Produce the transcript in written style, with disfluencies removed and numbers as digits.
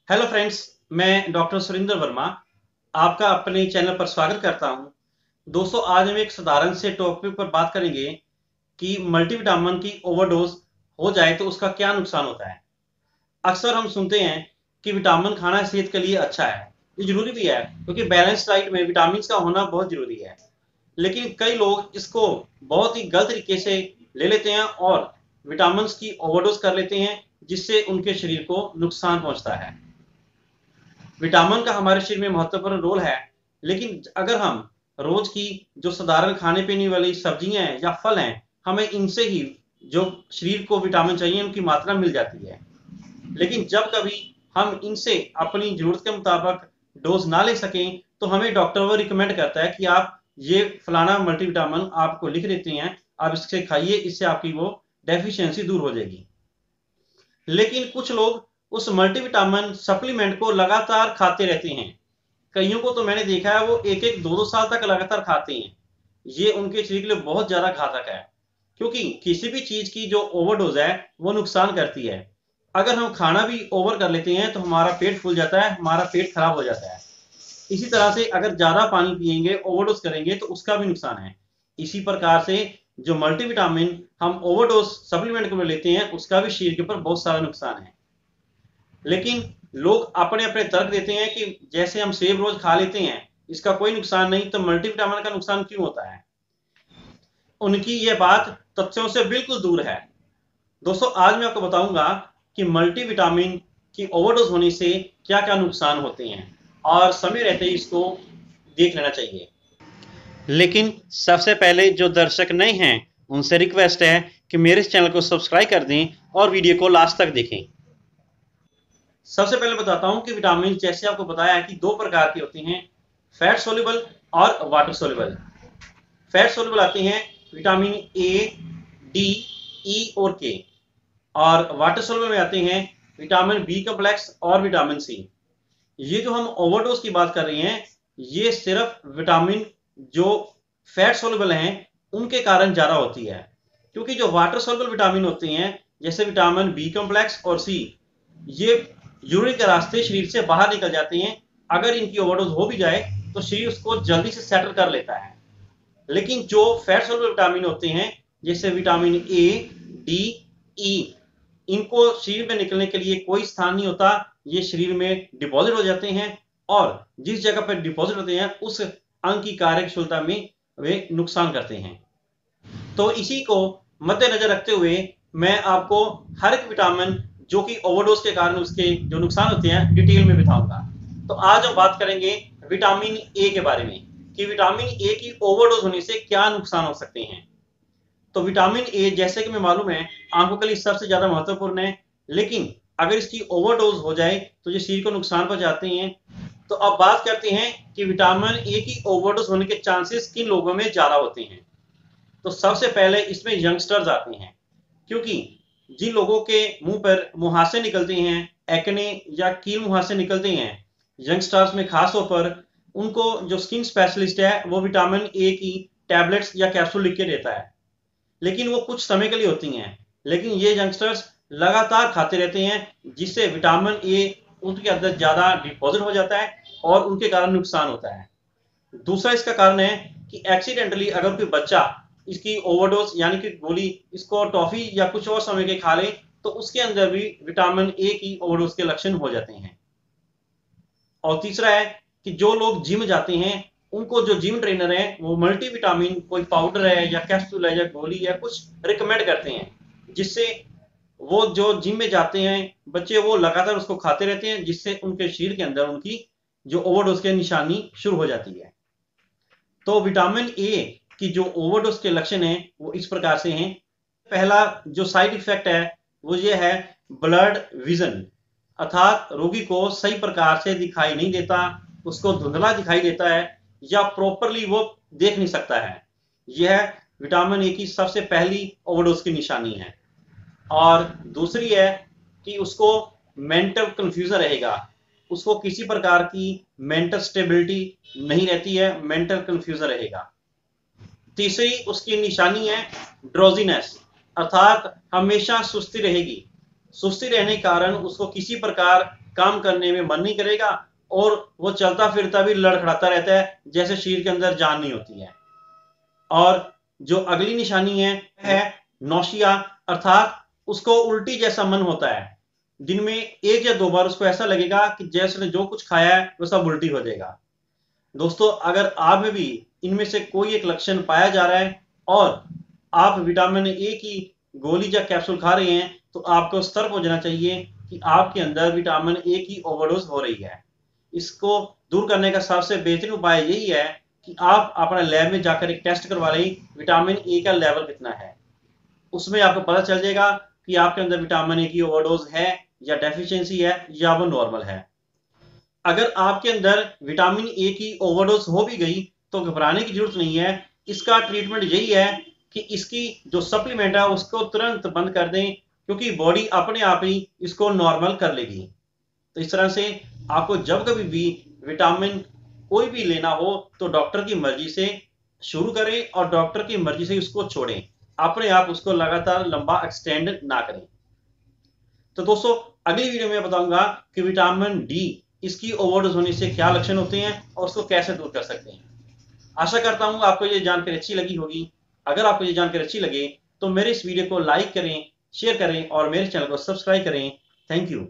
Hello friends. मैं doctor Surendra Verma आपका अपने चैनल पर स्वागत करता हूं। दोस्तों, आज हम एक साधारण से टॉपिक पर बात करेंगे कि मल्टीविटामिन की ओवरडोज हो जाए तो उसका क्या नुकसान होता है। अक्सर हम सुनते हैं कि विटामिन खाना सेहत के लिए अच्छा है। ये जरूरी भी है क्योंकि बैलेंस डाइट में विटामिन का होना बहुत जरूरी है। लेकिन कई लोग इसको बहुत ही गलत तरीके से ले लेते हैं और विटामिन की ओवरडोज कर लेते हैं, जिससे उनके शरीर को नुकसान पहुंचता है। विटामिन का हमारे शरीर में महत्वपूर्ण रोल है, लेकिन अगर हम रोज की जो साधारण खाने पीने वाली सब्जियां हैं या फल हैं, हमें इनसे ही जो शरीर को विटामिन चाहिए उनकी मात्रा मिल जाती है। लेकिन जब कभी हम इनसे अपनी जरूरत के मुताबिक डोज ना ले सकें तो हमें डॉक्टर वो रिकमेंड करता है कि आप ये फलाना मल्टीविटामिन आपको लिख देते हैं, आप इससे खाइए, इससे आपकी वो डेफिशिएंसी दूर हो जाएगी। लेकिन कुछ लोग उस मल्टीविटामिन सप्लीमेंट को लगातार खाते रहते हैं। कईयों को तो मैंने देखा है वो एक एक दो दो साल तक लगातार खाते हैं। ये उनके शरीर के लिए बहुत ज्यादा घातक है, क्योंकि किसी भी चीज की जो ओवरडोज है वो नुकसान करती है। अगर हम खाना भी ओवर कर लेते हैं तो हमारा पेट फूल जाता है, हमारा पेट खराब हो जाता है। इसी तरह से अगर ज्यादा पानी पिएंगे, ओवरडोज करेंगे तो उसका भी नुकसान है। इसी प्रकार से जो मल्टीविटामिन हम ओवरडोज सप्लीमेंट को लेते हैं उसका भी शरीर के ऊपर बहुत सारा नुकसान है। लेकिन लोग अपने अपने तर्क देते हैं कि जैसे हम सेब रोज खा लेते हैं, इसका कोई नुकसान नहीं, तो मल्टीविटामिन का नुकसान क्यों होता है। उनकी यह बात तथ्यों से बिल्कुल दूर है। दोस्तों, आज मैं आपको बताऊंगा कि मल्टीविटामिन की ओवरडोज होने से क्या क्या नुकसान होते हैं और समय रहते ही इसको देख लेना चाहिए। लेकिन सबसे पहले जो दर्शक नए हैं उनसे रिक्वेस्ट है कि मेरे इस चैनल को सब्सक्राइब कर दें और वीडियो को लास्ट तक देखें। सबसे पहले बताता हूं कि विटामिन जैसे आपको बताया है कि दो प्रकार के होते हैं, फैट सोल्यूबल और वाटर सोल्यूबल। फैट सोल्यूबल आते हैं विटामिन ए, डी, ई और के, और वाटर सोल्यूबल में आते हैं विटामिन बी कॉम्प्लेक्स और विटामिन सी। ये जो हम ओवरडोज की बात कर रहे हैं, ये सिर्फ विटामिन जो फैट सोल्यूबल हैं उनके कारण ज्यादा होती है, क्योंकि जो वाटर सोल्यूबल विटामिन होते हैं जैसे विटामिन बी कॉम्प्लेक्स और सी, ये यूरिन के रास्ते शरीर से बाहर निकल जाते हैं। अगर इनकी ओवरडोज हो भी जाए तो शरीर उसको जल्दी से सेटल कर लेता है। लेकिन जो फैट सोल्यूबल विटामिन होते हैं जैसे विटामिन ए, डी, ई, इनको शरीर में निकलने के लिए कोई स्थान नहीं होता। ये शरीर में डिपॉजिट हो जाते हैं और जिस जगह पर डिपॉजिट होते हैं उस अंग की कार्यक्षमता में वे नुकसान करते हैं। तो इसी को मद्देनजर रखते हुए मैं आपको हर एक विटामिन जो कि ओवरडोज के कारण उसके जो नुकसान होते हैं डिटेल में बताऊंगा। तो आज हम बात करेंगे विटामिन ए के बारे में कि विटामिन ए की ओवरडोज होने से क्या नुकसान हो सकते हैं। तो विटामिन ए जैसे कि मैं मालूम है आंखों के लिए सबसे ज्यादा महत्वपूर्ण है, लेकिन अगर इसकी ओवरडोज हो जाए तो ये शरीर को नुकसान पहुंचाते हैं। तो अब बात करते हैं कि विटामिन ए की ओवरडोज होने के चांसेस किन लोगों में ज्यादा होते हैं। तो सबसे पहले इसमें यंगस्टर्स आते हैं, क्योंकि जिन लोगों के मुंह पर मुहासे निकलते हैं, एक्ने या कील मुहासे निकलते हैं, यंगस्टर्स में खास तौर पर उनको जो स्किन स्पेशलिस्ट है वो विटामिन ए की टैबलेट्स या कैप्सूल लिख के देता है। लेकिन वो कुछ समय के लिए होती हैं, लेकिन ये यंगस्टर्स लगातार खाते रहते हैं, जिससे विटामिन ए उनके अंदर ज्यादा डिपॉजिट हो जाता है और उनके कारण नुकसान होता है। दूसरा इसका कारण है कि एक्सीडेंटली अगर कोई बच्चा इसकी ओवरडोज यानी कि गोली इसको टॉफी या कुछ और समय के खा ले तो उसके अंदर भी विटामिन ए की ओवरडोज के लक्षण हो जाते हैं। और तीसरा है कि जो लोग जिम जाते हैं उनको जो जिम ट्रेनर है वो मल्टीविटामिन कोई पाउडर है या कैप्सूल है या गोली या कुछ रिकमेंड करते हैं, जिससे वो जो जिम में जाते हैं बच्चे वो लगातार उसको खाते रहते हैं, जिससे उनके शरीर के अंदर उनकी जो ओवरडोज की निशानी शुरू हो जाती है। तो विटामिन ए की जो ओवरडोज के लक्षण हैं वो इस प्रकार से हैं। पहला जो साइड इफेक्ट है वो ये है ब्लड विजन, अर्थात रोगी को सही प्रकार से दिखाई नहीं देता, उसको धुंधला दिखाई देता है या प्रॉपरली वो देख नहीं सकता है। यह विटामिन ए की सबसे पहली ओवरडोज की निशानी है। और दूसरी है कि उसको मेंटल कंफ्यूजन रहेगा, उसको किसी प्रकार की मेंटल स्टेबिलिटी नहीं रहती है, मेंटल कंफ्यूजन रहेगा। तीसरी उसकी निशानी है ड्रोजीनेस, अर्थात हमेशा सुस्ती रहेगी। सुस्ती रहने के कारण उसको किसी प्रकार काम करने में मन नहीं करेगा और वो चलता फिरता भी लड़खड़ाता रहता है, जैसे शरीर के अंदर जान नहीं होती है। और जो अगली निशानी है नौशिया, अर्थात उसको उल्टी जैसा मन होता है। दिन में 1 या 2 बार उसको ऐसा लगेगा कि जैसे उसने जो कुछ खाया है वो सब उल्टी हो जाएगा। दोस्तों, अगर आप में भी इनमें से कोई एक लक्षण पाया जा रहा है और आप विटामिन ए की गोली या कैप्सूल खा रहे हैं, तो आपको सतर्क हो जाना चाहिए कि आपके अंदर विटामिन ए की ओवरडोज हो रही है। इसको दूर करने का सबसे बेहतरीन उपाय यही है कि आप अपना लैब में जाकर एक टेस्ट करवा लें, विटामिन ए का लेवल कितना है। उसमें आपको पता चल जाएगा कि आपके अंदर विटामिन ए की ओवरडोज है या डेफिशिएंसी है या वो नॉर्मल है। अगर आपके अंदर विटामिन ए की ओवरडोज हो भी गई तो घबराने की जरूरत नहीं है। इसका ट्रीटमेंट यही है कि इसकी जो सप्लीमेंट है उसको तुरंत बंद कर दें, क्योंकि बॉडी अपने आप ही इसको नॉर्मल कर लेगी। तो इस तरह से आपको जब कभी भी विटामिन कोई भी लेना हो तो डॉक्टर की मर्जी से शुरू करें और डॉक्टर की मर्जी से उसको छोड़ें, अपने आप उसको लगातार लंबा एक्सटेंड ना करें। तो दोस्तों, अगली वीडियो में बताऊंगा कि विटामिन डी इसकी ओवरडोज होने से क्या लक्षण होते हैं और उसको कैसे दूर कर सकते हैं। आशा करता हूं आपको ये जानकारी अच्छी लगी होगी। अगर आपको ये जानकारी अच्छी लगे तो मेरे इस वीडियो को लाइक करें, शेयर करें और मेरे चैनल को सब्सक्राइब करें। Thank you.